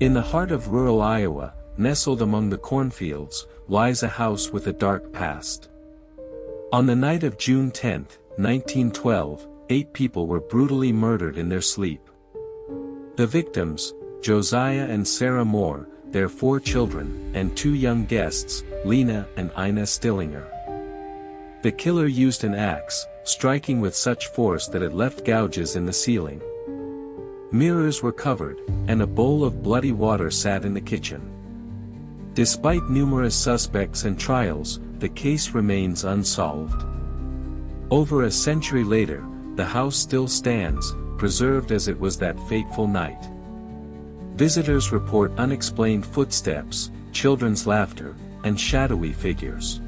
In the heart of rural Iowa, nestled among the cornfields, lies a house with a dark past. On the night of June 10, 1912, 8 people were brutally murdered in their sleep. The victims, Josiah and Sarah Moore, their 4 children, and 2 young guests, Lena and Ina Stillinger. The killer used an axe, striking with such force that it left gouges in the ceiling. Mirrors were covered, and a bowl of bloody water sat in the kitchen. Despite numerous suspects and trials, the case remains unsolved. Over a century later, the house still stands, preserved as it was that fateful night. Visitors report unexplained footsteps, children's laughter, and shadowy figures.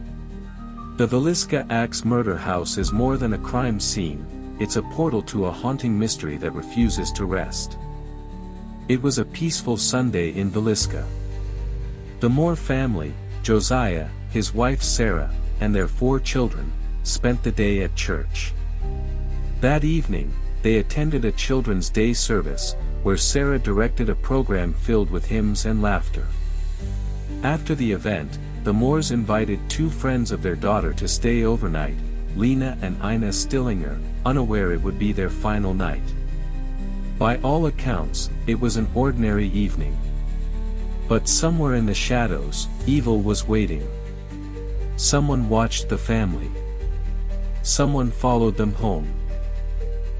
The Villisca Axe murder house is more than a crime scene, it's a portal to a haunting mystery that refuses to rest. It was a peaceful Sunday in Villisca. The Moore family, Josiah, his wife Sarah, and their 4 children, spent the day at church. That evening, they attended a Children's Day service, where Sarah directed a program filled with hymns and laughter. After the event, the Moores invited 2 friends of their daughter to stay overnight, Lena and Ina Stillinger, unaware it would be their final night. By all accounts, it was an ordinary evening. But somewhere in the shadows, evil was waiting. Someone watched the family. Someone followed them home.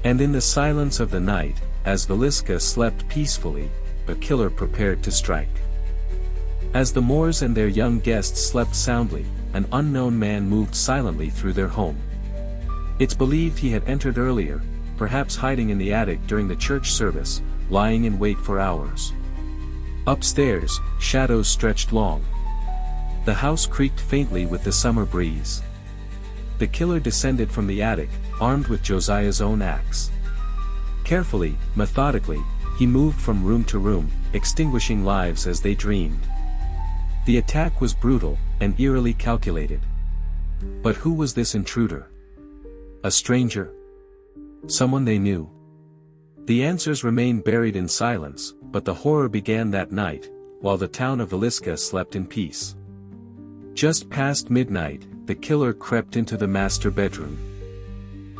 And in the silence of the night, as Villisca slept peacefully, a killer prepared to strike. As the Moores and their young guests slept soundly, an unknown man moved silently through their home. It's believed he had entered earlier, perhaps hiding in the attic during the church service, lying in wait for hours. Upstairs, shadows stretched long. The house creaked faintly with the summer breeze. The killer descended from the attic, armed with Josiah's own axe. Carefully, methodically, he moved from room to room, extinguishing lives as they dreamed. The attack was brutal, and eerily calculated. But who was this intruder? A stranger? Someone they knew? The answers remained buried in silence, but the horror began that night, while the town of Villisca slept in peace. Just past midnight, the killer crept into the master bedroom.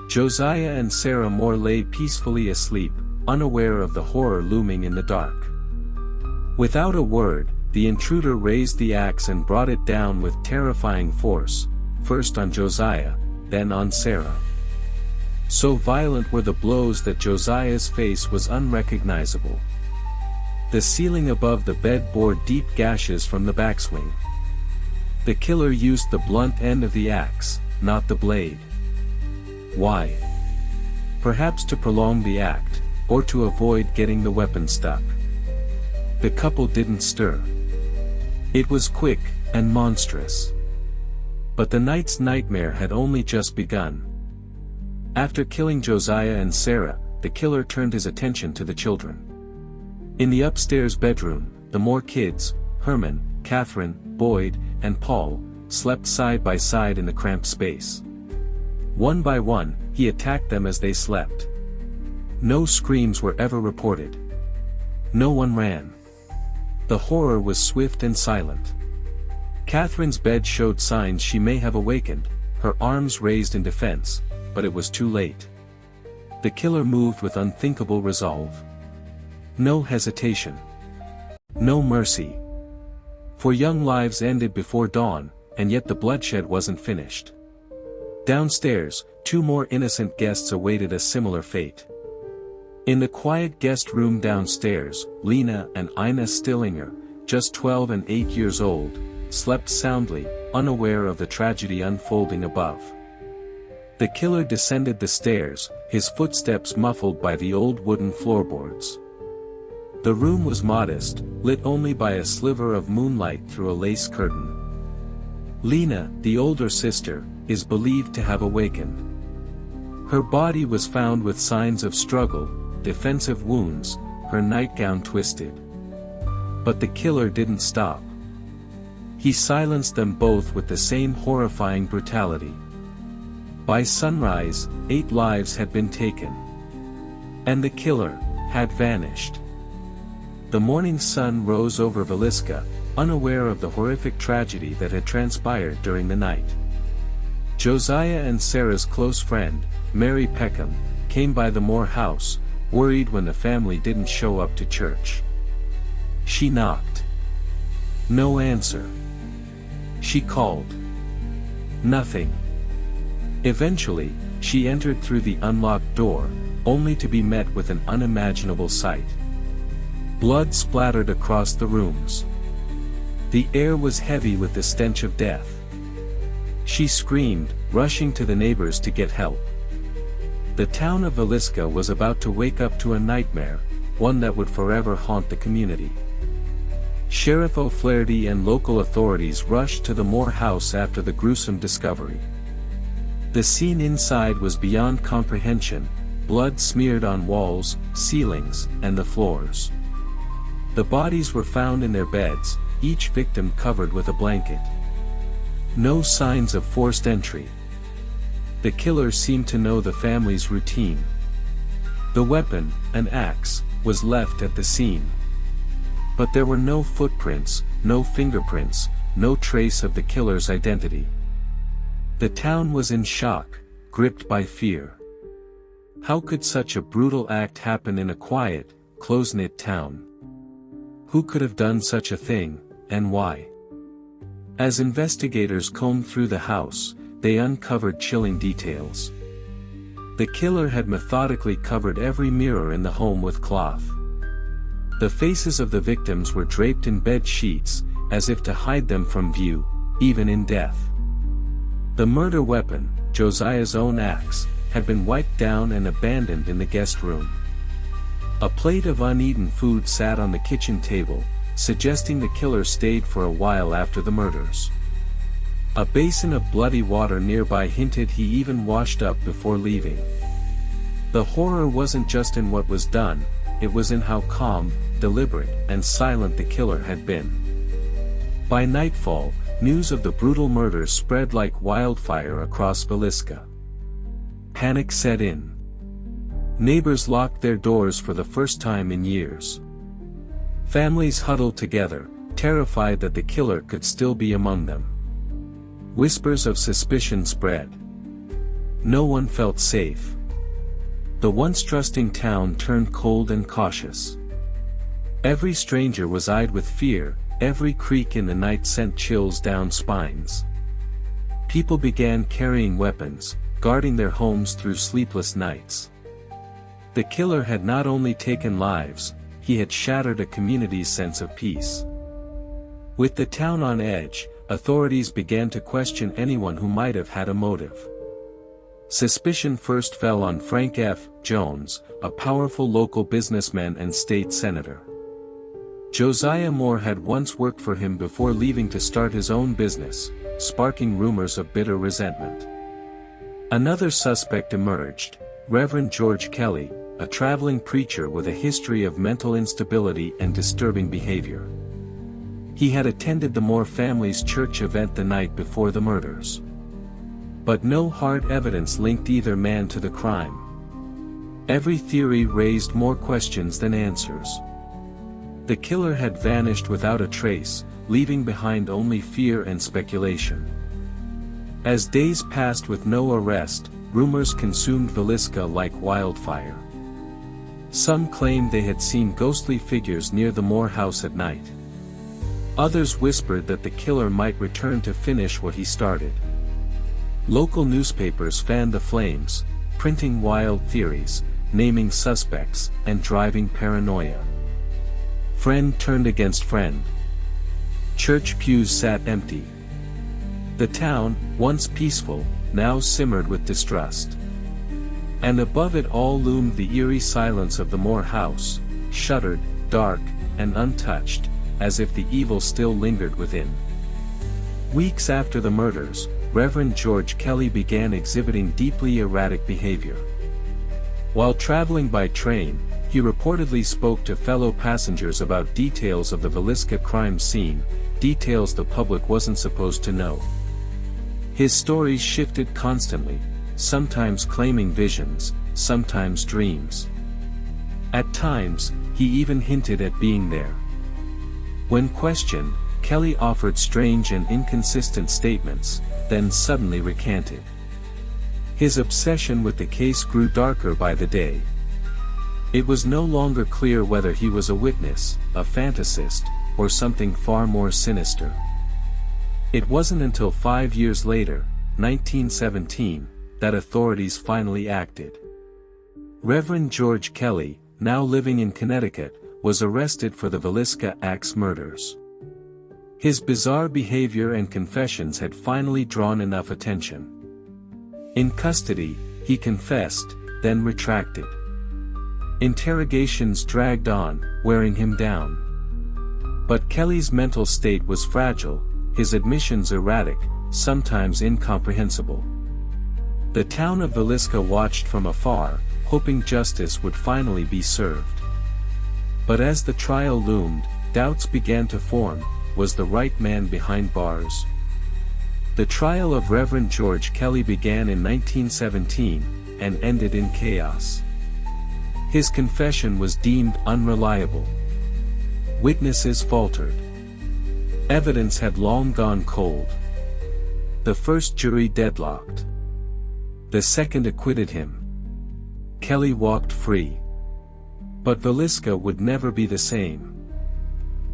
Josiah and Sarah Moore lay peacefully asleep, unaware of the horror looming in the dark. Without a word, the intruder raised the axe and brought it down with terrifying force, first on Josiah, then on Sarah. So violent were the blows that Josiah's face was unrecognizable. The ceiling above the bed bore deep gashes from the backswing. The killer used the blunt end of the axe, not the blade. Why? Perhaps to prolong the act, or to avoid getting the weapon stuck. The couple didn't stir. It was quick, and monstrous. But the night's nightmare had only just begun. After killing Josiah and Sarah, the killer turned his attention to the children. In the upstairs bedroom, the Moore kids, Herman, Catherine, Boyd, and Paul, slept side by side in the cramped space. One by one, he attacked them as they slept. No screams were ever reported. No one ran. The horror was swift and silent. Catherine's bed showed signs she may have awakened, her arms raised in defense, but it was too late. The killer moved with unthinkable resolve. No hesitation. No mercy. For young lives ended before dawn, and yet the bloodshed wasn't finished. Downstairs, 2 more innocent guests awaited a similar fate. In the quiet guest room downstairs, Lena and Ina Stillinger, just 12 and 8 years old, slept soundly, unaware of the tragedy unfolding above. The killer descended the stairs, his footsteps muffled by the old wooden floorboards. The room was modest, lit only by a sliver of moonlight through a lace curtain. Lena, the older sister, is believed to have awakened. Her body was found with signs of struggle, defensive wounds, her nightgown twisted. But the killer didn't stop. He silenced them both with the same horrifying brutality. By sunrise, 8 lives had been taken. And the killer had vanished. The morning sun rose over Villisca, unaware of the horrific tragedy that had transpired during the night. Josiah and Sarah's close friend, Mary Peckham, came by the Moore house, worried when the family didn't show up to church. She knocked. No answer. She called. Nothing. Eventually, she entered through the unlocked door, only to be met with an unimaginable sight. Blood splattered across the rooms. The air was heavy with the stench of death. She screamed, rushing to the neighbors to get help. The town of Villisca was about to wake up to a nightmare, one that would forever haunt the community. Sheriff O'Flaherty and local authorities rushed to the Moore house after the gruesome discovery. The scene inside was beyond comprehension, blood smeared on walls, ceilings, and the floors. The bodies were found in their beds, each victim covered with a blanket. No signs of forced entry. The killer seemed to know the family's routine. The weapon, an axe, was left at the scene. But there were no footprints, no fingerprints, no trace of the killer's identity. The town was in shock, gripped by fear. How could such a brutal act happen in a quiet, close-knit town? Who could have done such a thing, and why? As investigators combed through the house, they uncovered chilling details. The killer had methodically covered every mirror in the home with cloth. The faces of the victims were draped in bed sheets, as if to hide them from view, even in death. The murder weapon, Josiah's own axe, had been wiped down and abandoned in the guest room. A plate of uneaten food sat on the kitchen table, suggesting the killer stayed for a while after the murders. A basin of bloody water nearby hinted he even washed up before leaving. The horror wasn't just in what was done, it was in how calm, deliberate, and silent the killer had been. By nightfall, news of the brutal murders spread like wildfire across Villisca. Panic set in. Neighbors locked their doors for the first time in years. Families huddled together, terrified that the killer could still be among them. Whispers of suspicion spread. No one felt safe. The once trusting town turned cold and cautious. Every stranger was eyed with fear, every creak in the night sent chills down spines. People began carrying weapons, guarding their homes through sleepless nights. The killer had not only taken lives, he had shattered a community's sense of peace. With the town on edge, authorities began to question anyone who might have had a motive. Suspicion first fell on Frank F. Jones, a powerful local businessman and state senator. Josiah Moore had once worked for him before leaving to start his own business, sparking rumors of bitter resentment. Another suspect emerged, Reverend George Kelly, a traveling preacher with a history of mental instability and disturbing behavior. He had attended the Moore family's church event the night before the murders. But no hard evidence linked either man to the crime. Every theory raised more questions than answers. The killer had vanished without a trace, leaving behind only fear and speculation. As days passed with no arrest, rumors consumed Villisca like wildfire. Some claimed they had seen ghostly figures near the Moore house at night. Others whispered that the killer might return to finish what he started. Local newspapers fanned the flames, printing wild theories, naming suspects, and driving paranoia. Friend turned against friend. Church pews sat empty. The town, once peaceful, now simmered with distrust. And above it all loomed the eerie silence of the Moore house, shuttered, dark, and untouched, as if the evil still lingered within. Weeks after the murders, Reverend George Kelly began exhibiting deeply erratic behavior. While traveling by train, he reportedly spoke to fellow passengers about details of the Villisca crime scene, details the public wasn't supposed to know. His stories shifted constantly, sometimes claiming visions, sometimes dreams. At times, he even hinted at being there. When questioned, Kelly offered strange and inconsistent statements, then suddenly recanted. His obsession with the case grew darker by the day. It was no longer clear whether he was a witness, a fantasist, or something far more sinister. It wasn't until 5 years later, 1917, that authorities finally acted. Reverend George Kelly, now living in Connecticut, was arrested for the Villisca axe murders. His bizarre behavior and confessions had finally drawn enough attention. In custody, he confessed, then retracted. Interrogations dragged on, wearing him down. But Kelly's mental state was fragile, his admissions erratic, sometimes incomprehensible. The town of Villisca watched from afar, hoping justice would finally be served. But as the trial loomed, doubts began to form. Was the right man behind bars? The trial of Reverend George Kelly began in 1917, and ended in chaos. His confession was deemed unreliable. Witnesses faltered. Evidence had long gone cold. The first jury deadlocked. The second acquitted him. Kelly walked free. But Villisca would never be the same.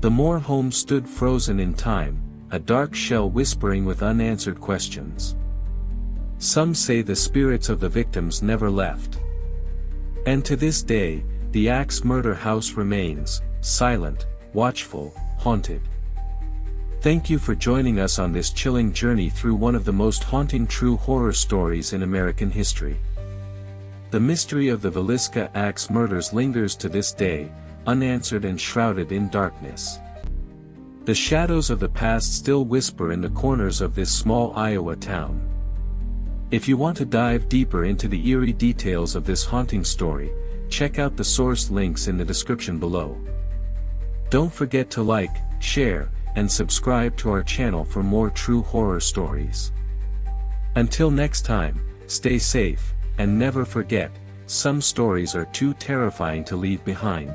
The Moore home stood frozen in time, a dark shell whispering with unanswered questions. Some say the spirits of the victims never left. And to this day, the axe murder house remains, silent, watchful, haunted. Thank you for joining us on this chilling journey through one of the most haunting true horror stories in American history. The mystery of the Villisca axe murders lingers to this day, unanswered and shrouded in darkness. The shadows of the past still whisper in the corners of this small Iowa town. If you want to dive deeper into the eerie details of this haunting story, check out the source links in the description below. Don't forget to like, share, and subscribe to our channel for more true horror stories. Until next time, stay safe, and never forget, some stories are too terrifying to leave behind.